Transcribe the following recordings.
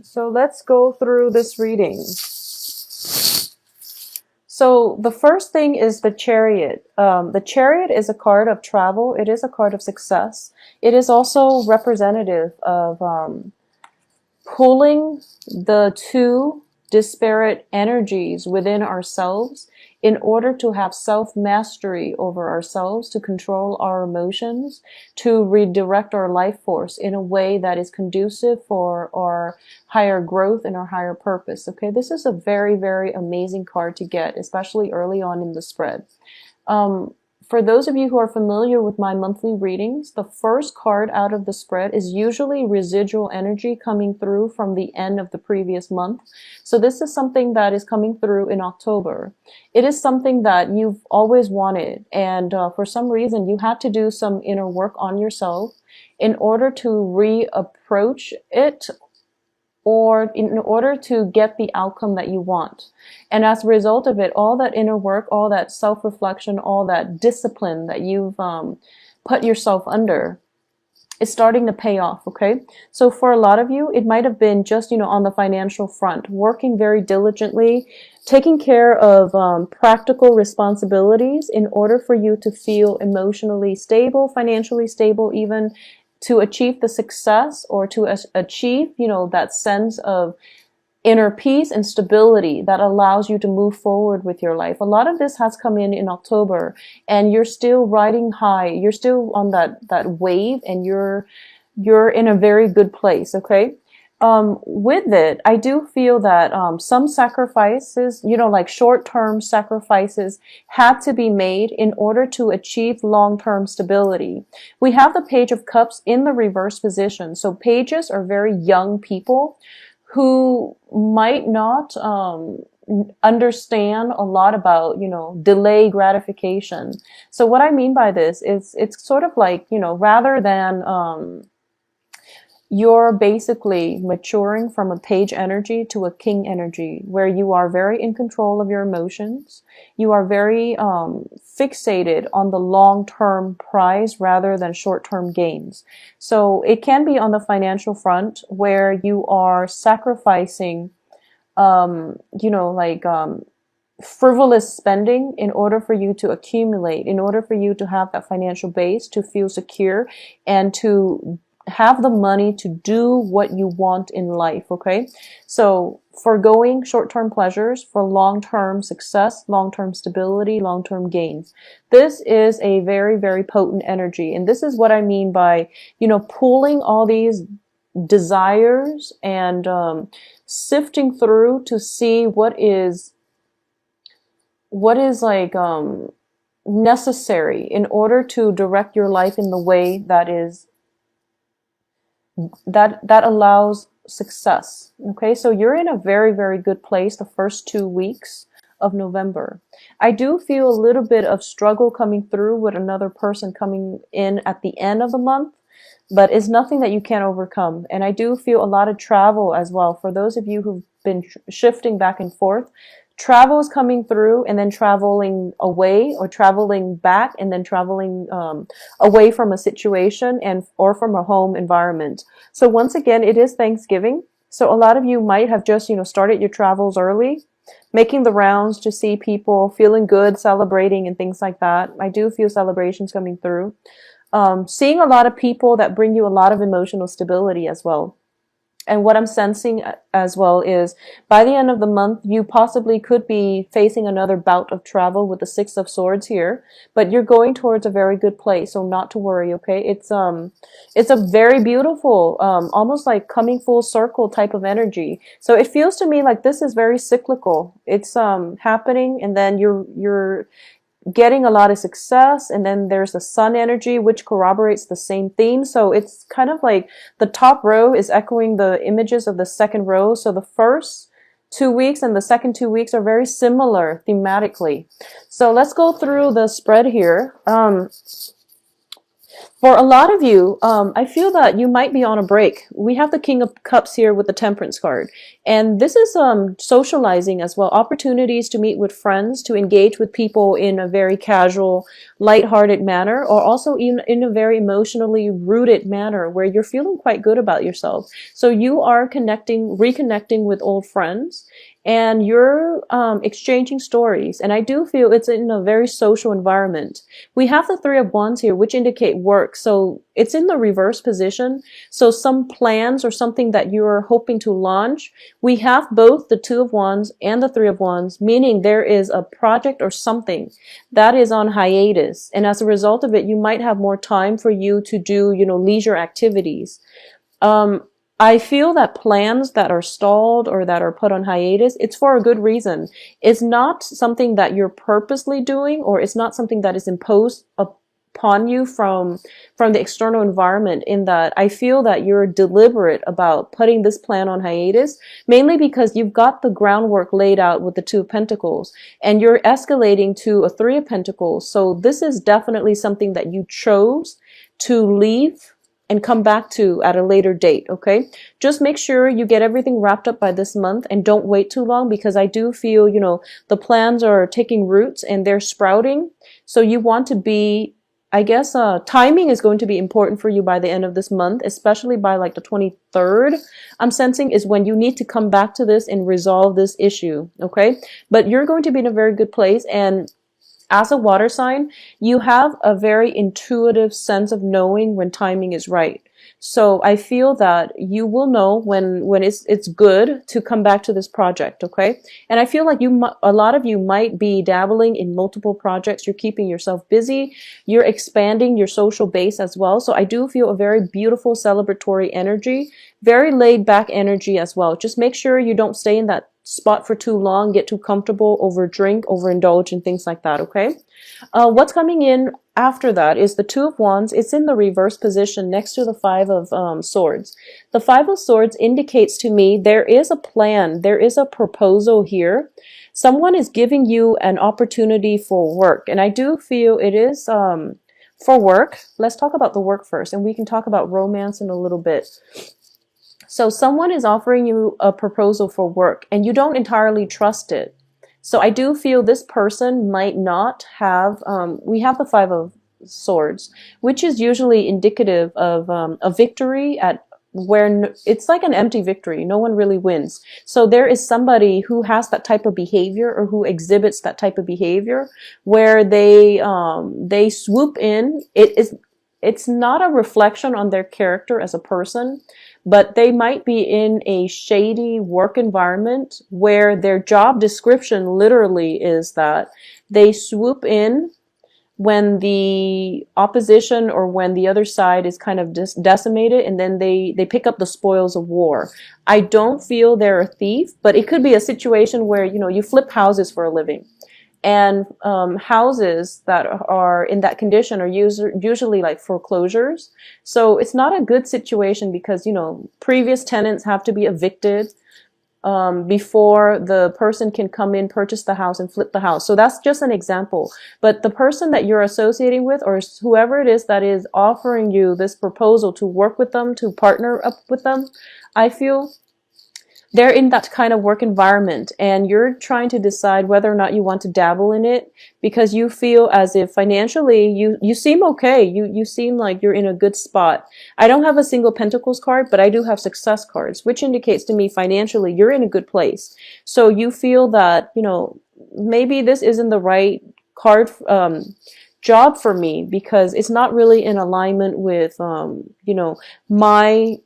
So let's go through this reading. So the first thing is the Chariot. The Chariot is a card of travel. It is a card of success. It is also representative of pulling the two disparate energies within ourselves in order to have self-mastery over ourselves, to control our emotions, to redirect our life force in a way that is conducive for our higher growth and our higher purpose. Okay, this is a very, very amazing card to get, especially early on in the spread. For those of you who are familiar with my monthly readings, the first card out of the spread is usually residual energy coming through from the end of the previous month. So this is something that is coming through in October. It is something that you've always wanted, and for some reason you had to do some inner work on yourself in order to reapproach it, or in order to get the outcome that you want. And as a result of it, all that inner work, all that self-reflection, all that discipline that you've put yourself under is starting to pay off, okay? So for a lot of you, it might have been just, on the financial front, working very diligently, taking care of practical responsibilities in order for you to feel emotionally stable, financially stable, even to achieve the success, or to achieve, that sense of inner peace and stability that allows you to move forward with your life. A lot of this has come in October, and you're still riding high. You're still on that wave, and you're in a very good place, okay? With it, I do feel that some sacrifices, like short-term sacrifices, had to be made in order to achieve long-term stability. We have the Page of Cups in the reverse position. So pages are very young people who might not understand a lot about, delay gratification. So what I mean by this is it's sort of like, rather than you're basically maturing from a page energy to a king energy, where you are very in control of your emotions. You are very fixated on the long-term prize rather than short-term gains. So it can be on the financial front, where you are sacrificing, frivolous spending in order for you to accumulate, in order for you to have that financial base, to feel secure, and to have the money to do what you want in life, okay? So foregoing short-term pleasures for long-term success, long-term stability, long-term gains. This is a very, very potent energy. And this is what I mean by, pulling all these desires and sifting through to see what is like necessary in order to direct your life in the way that is that allows success. Okay, so you're in a very, very good place the first 2 weeks of November. I do feel a little bit of struggle coming through with another person coming in at the end of the month, but it's nothing that you can't overcome. And I do feel a lot of travel as well. For those of you who've been shifting back and forth, travel is coming through, and then traveling away, or traveling back, and then traveling away from a situation or from a home environment. So once again, it is Thanksgiving. So a lot of you might have just, started your travels early, making the rounds to see people, feeling good, celebrating, and things like that. I do feel celebrations coming through. Seeing a lot of people that bring you a lot of emotional stability as well. And what I'm sensing as well is, by the end of the month, you possibly could be facing another bout of travel with the Six of Swords here, but you're going towards a very good place, so not to worry, okay? It's a very beautiful, almost like coming full circle type of energy. So it feels to me like this is very cyclical. It's happening, and then you're getting a lot of success, and then there's the sun energy, which corroborates the same theme. So it's kind of like the top row is echoing the images of the second row. So the first 2 weeks and the second 2 weeks are very similar thematically. So let's go through the spread here. For a lot of you, I feel that you might be on a break. We have the King of Cups here with the Temperance card. And this is socializing as well. Opportunities to meet with friends, to engage with people in a very casual, lighthearted manner, or also in a very emotionally rooted manner where you're feeling quite good about yourself. So you are reconnecting with old friends, and you're exchanging stories. And I do feel it's in a very social environment. We have the Three of Wands here, which indicate work. So it's in the reverse position. So some plans or something that you're hoping to launch, we have both the Two of Wands and the Three of Wands, meaning there is a project or something that is on hiatus. And as a result of it, you might have more time for you to do, leisure activities. Um, I feel that plans that are stalled or that are put on hiatus, it's for a good reason. It's not something that you're purposely doing, or it's not something that is imposed upon you from the external environment. In that, I feel that you're deliberate about putting this plan on hiatus, mainly because you've got the groundwork laid out with the Two of Pentacles, and you're escalating to a Three of Pentacles. So this is definitely something that you chose to leave and come back to at a later date, okay? Just make sure you get everything wrapped up by this month and don't wait too long, because I do feel, the plans are taking roots and they're sprouting. So you want to be, I guess, timing is going to be important for you by the end of this month, especially by like the 23rd. I'm sensing is when you need to come back to this and resolve this issue, okay? But you're going to be in a very good place. And as a water sign, you have a very intuitive sense of knowing when timing is right. So I feel that you will know when it's good to come back to this project, okay? And I feel like a lot of you might be dabbling in multiple projects. You're keeping yourself busy. You're expanding your social base as well. So I do feel a very beautiful celebratory energy, very laid back energy as well. Just make sure you don't stay in that spot for too long, get too comfortable, overdrink, overindulge, and things like that, okay? What's coming in after that is the Two of Wands. It's in the reverse position next to the Five of Swords. The Five of Swords indicates to me there is a plan, there is a proposal here. Someone is giving you an opportunity for work, and I do feel it is for work. Let's talk about the work first, and we can talk about romance in a little bit. So someone is offering you a proposal for work and you don't entirely trust it. So I do feel this person might not have, we have the Five of Swords, which is usually indicative of a victory at where it's like an empty victory. No one really wins. So there is somebody who has that type of behavior, or who exhibits that type of behavior, where they swoop in. It's not a reflection on their character as a person, but they might be in a shady work environment where their job description literally is that they swoop in when the opposition or when the other side is kind of decimated, and then they pick up the spoils of war. I don't feel they're a thief, but it could be a situation where, you flip houses for a living. And houses that are in that condition are usually like foreclosures. So it's not a good situation because, previous tenants have to be evicted before the person can come in, purchase the house, and flip the house. So that's just an example. But the person that you're associating with, or whoever it is that is offering you this proposal to work with them, to partner up with them, I feel they're in that kind of work environment, and you're trying to decide whether or not you want to dabble in it, because you feel as if financially you seem okay. You seem like you're in a good spot. I don't have a single Pentacles card, but I do have success cards, which indicates to me financially you're in a good place. So you feel that, maybe this isn't the right card job for me, because it's not really in alignment with my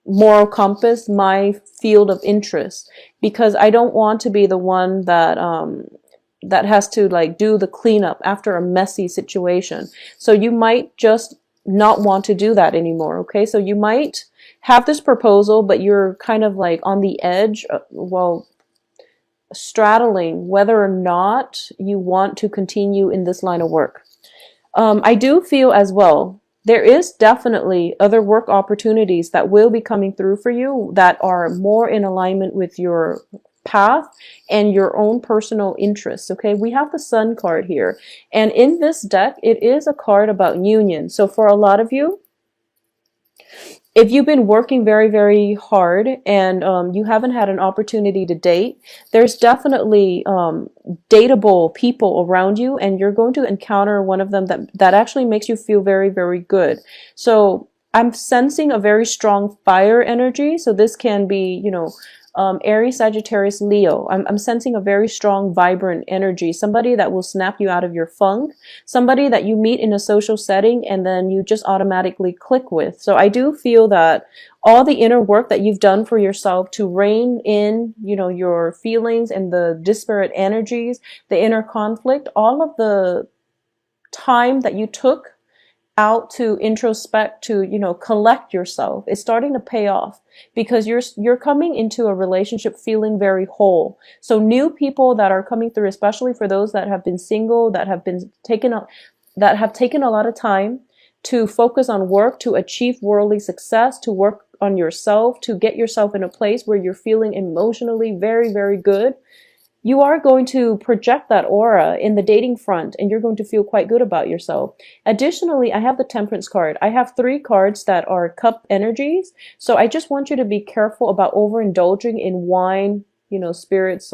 moral compass, my field of interest, because I don't want to be the one that that has to like do the cleanup after a messy situation. So you might just not want to do that anymore, okay? So you might have this proposal, but you're kind of like on the edge, straddling whether or not you want to continue in this line of work. I do feel as well, there is definitely other work opportunities that will be coming through for you that are more in alignment with your path and your own personal interests. Okay, we have the Sun card here, and in this deck it is a card about union. So for a lot of you, if you've been working very, very hard and you haven't had an opportunity to date, there's definitely dateable people around you, and you're going to encounter one of them that actually makes you feel very, very good. So I'm sensing a very strong fire energy. So this can be, Aries, Sagittarius, Leo. I'm sensing a very strong, vibrant energy. Somebody that will snap you out of your funk. Somebody that you meet in a social setting and then you just automatically click with. So I do feel that all the inner work that you've done for yourself to rein in, your feelings and the disparate energies, the inner conflict, all of the time that you took out to introspect, to collect yourself, is starting to pay off, because you're coming into a relationship feeling very whole. So new people that are coming through, especially for those that have been single, that have taken a lot of time to focus on work, to achieve worldly success, to work on yourself, to get yourself in a place where you're feeling emotionally very, very good. You are going to project that aura in the dating front, and you're going to feel quite good about yourself. Additionally, I have the Temperance card. I have 3 cards that are cup energies. So I just want you to be careful about overindulging in wine, spirits,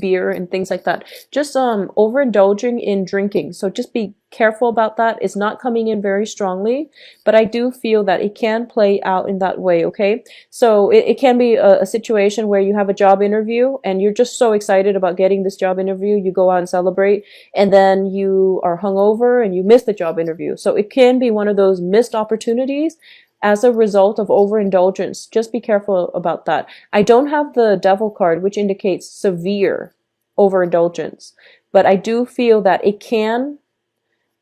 beer and things like that. Just overindulging in drinking. So just be careful about that. It's not coming in very strongly, but I do feel that it can play out in that way. Okay, so it can be a situation where you have a job interview and you're just so excited about getting this job interview, you go out and celebrate, and then you are hungover and you miss the job interview. So it can be one of those missed opportunities as a result of overindulgence. Just be careful about that. I don't have the Devil card, which indicates severe overindulgence, but I do feel that it can,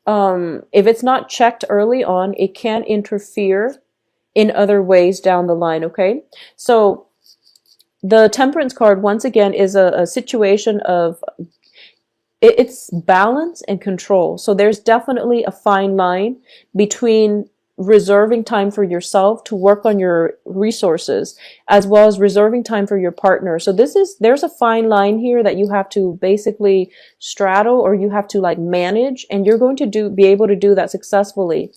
if it's not checked early on, it can interfere in other ways down the line. Okay, so the Temperance card, once again, is a situation of it's balance and control. So there's definitely a fine line between reserving time for yourself to work on your resources, as well as reserving time for your partner. So there's a fine line here that you have to basically straddle, or you have to manage, and you're going to be able to do that successfully.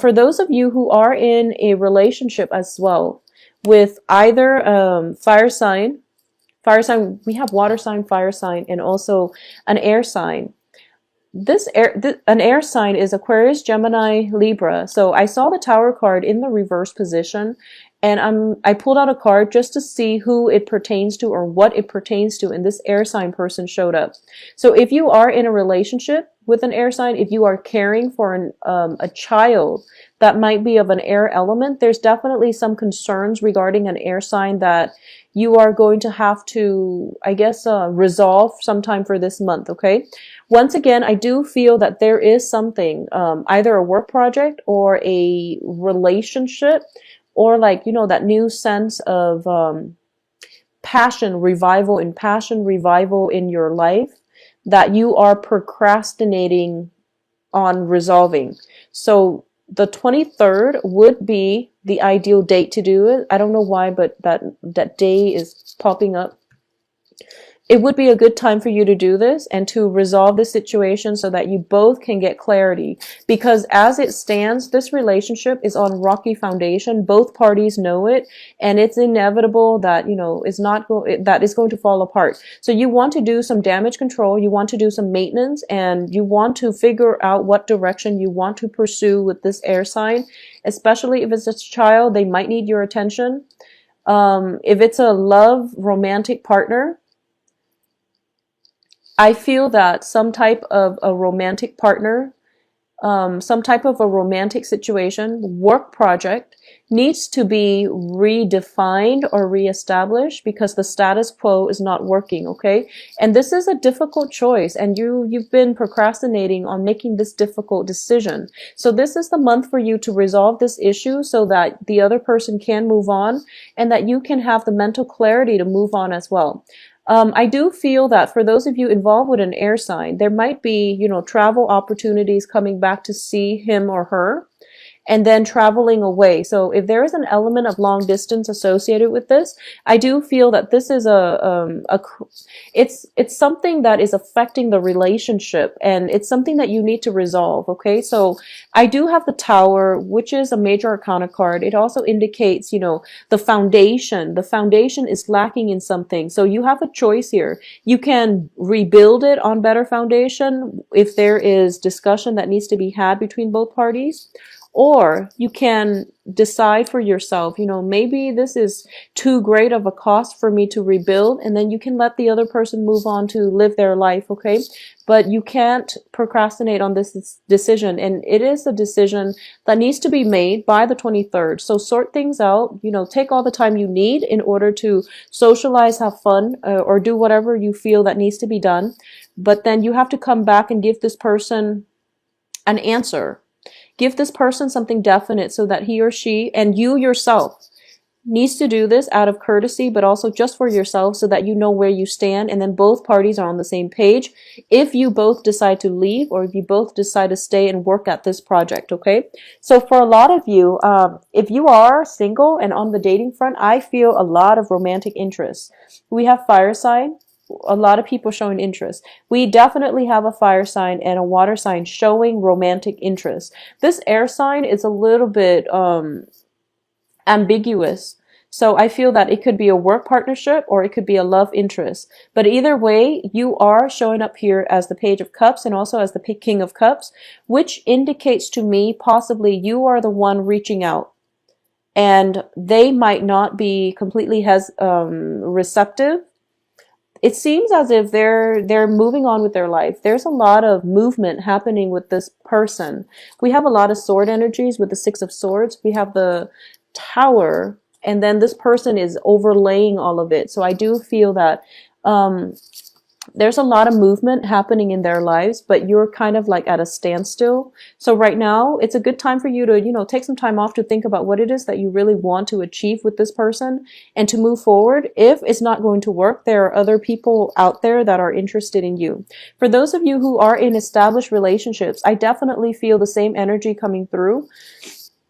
For those of you who are in a relationship as well with either fire sign, we have water sign, fire sign, and also an air sign. An air sign is Aquarius, Gemini, Libra. So I saw the Tower card in the reverse position, and I pulled out a card just to see who it pertains to or what it pertains to, and this air sign person showed up. So if you are in a relationship with an air sign, if you are caring for a child that might be of an air element, there's definitely some concerns regarding an air sign that you are going to have to, I guess, resolve sometime for this month. Okay. Once again, I do feel that there is something, either a work project or a relationship, or that new sense of passion revival in your life that you are procrastinating on resolving. So the 23rd would be the ideal date to do it. I don't know why, but that day is popping up. It would be a good time for you to do this and to resolve this situation so that you both can get clarity. Because as it stands, this relationship is on rocky foundation. Both parties know it, and it's inevitable that, that is going to fall apart. So you want to do some damage control, you want to do some maintenance, and you want to figure out what direction you want to pursue with this air sign, especially if it's a child, they might need your attention. If it's a romantic partner, I feel that some type of a romantic partner, some type of a romantic situation, work project needs to be redefined or reestablished because the status quo is not working, okay? And this is a difficult choice, and you've been procrastinating on making this difficult decision. So this is the month for you to resolve this issue so that the other person can move on and that you can have the mental clarity to move on as well. I do feel that for those of you involved with an air sign, there might be, travel opportunities coming back to see him or her. and then traveling away. So if there is an element of long distance associated with this, I do feel that this is it's something that is affecting the relationship, and it's something that you need to resolve. Okay, so I do have the Tower, which is a major arcana card. It also indicates, the foundation. The foundation is lacking in something. So you have a choice here. You can rebuild it on better foundation if there is discussion that needs to be had between both parties. Or you can decide for yourself, maybe this is too great of a cost for me to rebuild, and then you can let the other person move on to live their life, okay? But you can't procrastinate on this decision, and it is a decision that needs to be made by the 23rd. So sort things out, take all the time you need in order to socialize, have fun, or do whatever you feel that needs to be done. But then you have to come back and give this person an answer. Give this person something definite so that he or she, and you yourself, needs to do this out of courtesy, but also just for yourself so that you know where you stand, and then both parties are on the same page if you both decide to leave or if you both decide to stay and work at this project, okay? So for a lot of you, if you are single and on the dating front, I feel a lot of romantic interest. We have fire sign. A lot of people showing interest. We definitely have a fire sign and a water sign showing romantic interest. This air sign is a little bit ambiguous. So I feel that it could be a work partnership or it could be a love interest. But either way, you are showing up here as the Page of Cups and also as the King of Cups, which indicates to me possibly you are the one reaching out. And they might not be completely receptive. It seems as if they're moving on with their life. There's a lot of movement happening with this person. We have a lot of sword energies with the Six of Swords. We have the Tower, and then this person is overlaying all of it. So I do feel that there's a lot of movement happening in their lives, but you're kind of like at a standstill. So right now, it's a good time for you to, take some time off to think about what it is that you really want to achieve with this person and to move forward. If it's not going to work, there are other people out there that are interested in you. For those of you who are in established relationships, I definitely feel the same energy coming through.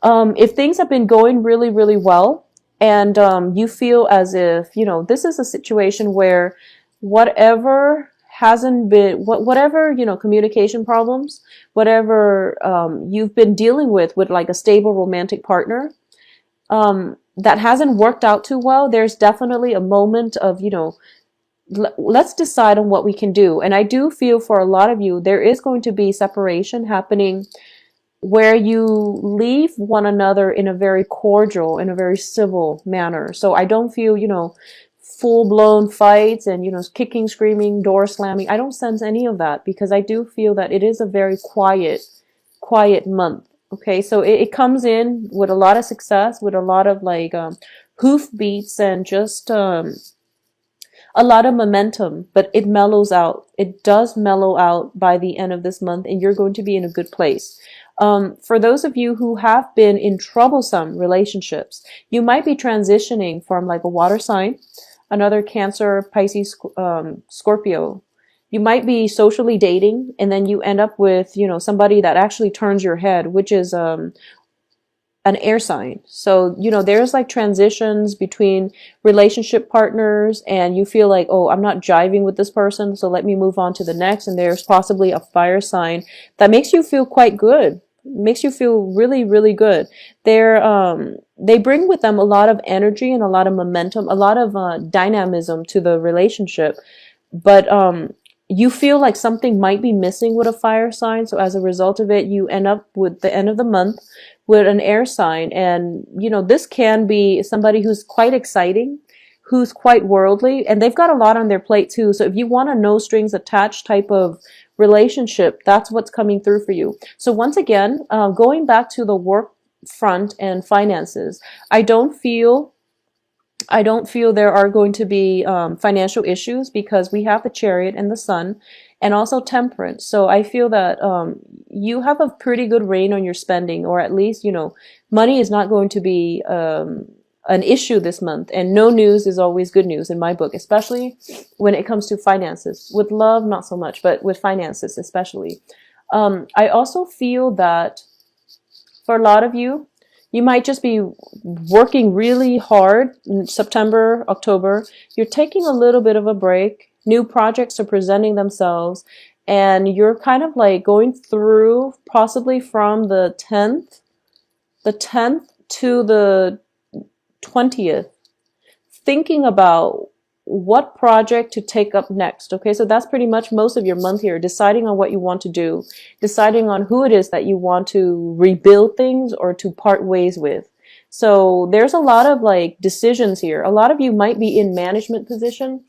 If things have been going really, really well, and you feel as if, this is a situation where whatever hasn't been, whatever, communication problems, whatever you've been dealing with like a stable romantic partner, that hasn't worked out too well, there's definitely a moment of, let's decide on what we can do. And I do feel for a lot of you, there is going to be separation happening where you leave one another in a very cordial, in a very civil manner. So I don't feel, full-blown fights and, kicking, screaming, door slamming. I don't sense any of that because I do feel that it is a very quiet month. Okay, so it comes in with a lot of success, with a lot of like hoof beats and just a lot of momentum, but it mellows out. It does mellow out by the end of this month, and you're going to be in a good place. For those of you who have been in troublesome relationships, you might be transitioning from like a water sign, another Cancer, Pisces, Scorpio. You might be socially dating, and then you end up with, somebody that actually turns your head, which is an air sign. So, there's like transitions between relationship partners, and you feel like, oh, I'm not jiving with this person, so let me move on to the next. And there's possibly a fire sign that makes you feel quite good. Makes you feel really, really good. They bring with them a lot of energy and a lot of momentum, a lot of dynamism to the relationship. But you feel like something might be missing with a fire sign. So as a result of it, you end up with the end of the month with an air sign. And, this can be somebody who's quite exciting, who's quite worldly, and they've got a lot on their plate too. So if you want a no strings attached type of relationship, that's what's coming through for you. So once again, going back to the work front and finances, I don't feel there are going to be financial issues because we have the Chariot and the Sun and also Temperance. So I feel that you have a pretty good rein on your spending, or at least, money is not going to be an issue this month. And no news is always good news in my book, especially when it comes to finances. With love, not so much, but with finances especially. I also feel that For a lot of you, you might just be working really hard in September, October. You're taking a little bit of a break. New projects are presenting themselves, and you're kind of like going through possibly from the 10th to the 20th, thinking about what project to take up next. Okay, so that's pretty much most of your month here, deciding on what you want to do, deciding on who it is that you want to rebuild things or to part ways with. So there's a lot of like decisions here. A lot of you might be in management position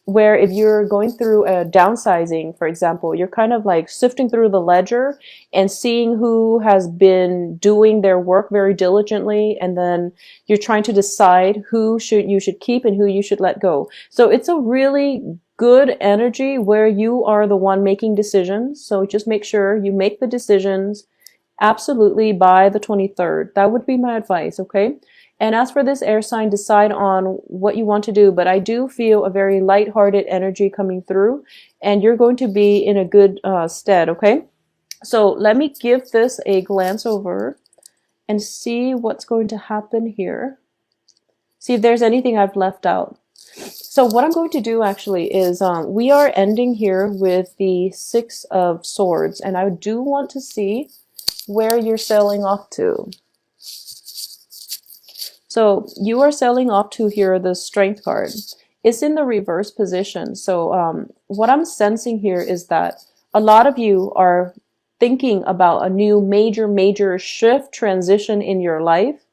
where if you're going through a downsizing, for example, you're kind of like sifting through the ledger and seeing who has been doing their work very diligently, and then you're trying to decide who you should keep and who you should let go. So it's a really good energy where you are the one making decisions. So just make sure you make the decisions absolutely by the 23rd. That would be my advice, okay? And as for this air sign, decide on what you want to do. But I do feel a very lighthearted energy coming through, and you're going to be in a good stead, okay? So let me give this a glance over and see what's going to happen here. See if there's anything I've left out. So what I'm going to do actually is we are ending here with the Six of Swords, and I do want to see where you're sailing off to. So you are sailing off to here, the Strength card. It's in the reverse position. So what I'm sensing here is that a lot of you are thinking about a new major shift, transition in your life,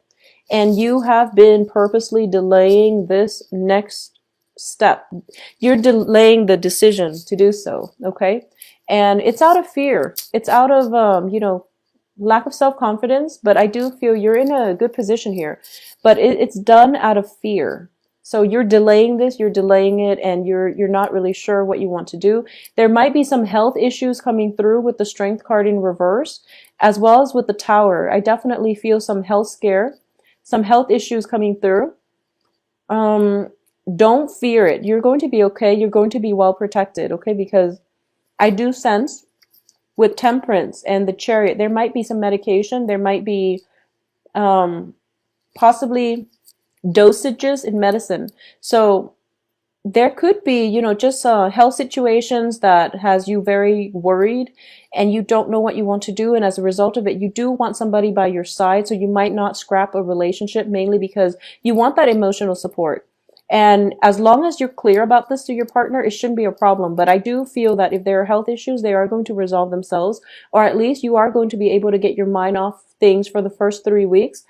and you have been purposely delaying this next step. You're delaying the decision to do so, okay? And it's out of fear. It's out of, lack of self-confidence, but I do feel you're in a good position here. But it's done out of fear. So you're delaying this, you're delaying it, and you're not really sure what you want to do. There might be some health issues coming through with the Strength card in reverse, as well as with the Tower. I definitely feel some health scare, some health issues coming through. Don't fear it. You're going to be okay. You're going to be well protected, okay? Because I do sense with Temperance and the Chariot, there might be some medication. There might be possibly dosages in medicine. So there could be, just health situations that has you very worried and you don't know what you want to do. And as a result of it, you do want somebody by your side. So you might not scrap a relationship, mainly because you want that emotional support. And as long as you're clear about this to your partner, it shouldn't be a problem. But I do feel that if there are health issues, they are going to resolve themselves, or at least you are going to be able to get your mind off things for the first 3 weeks.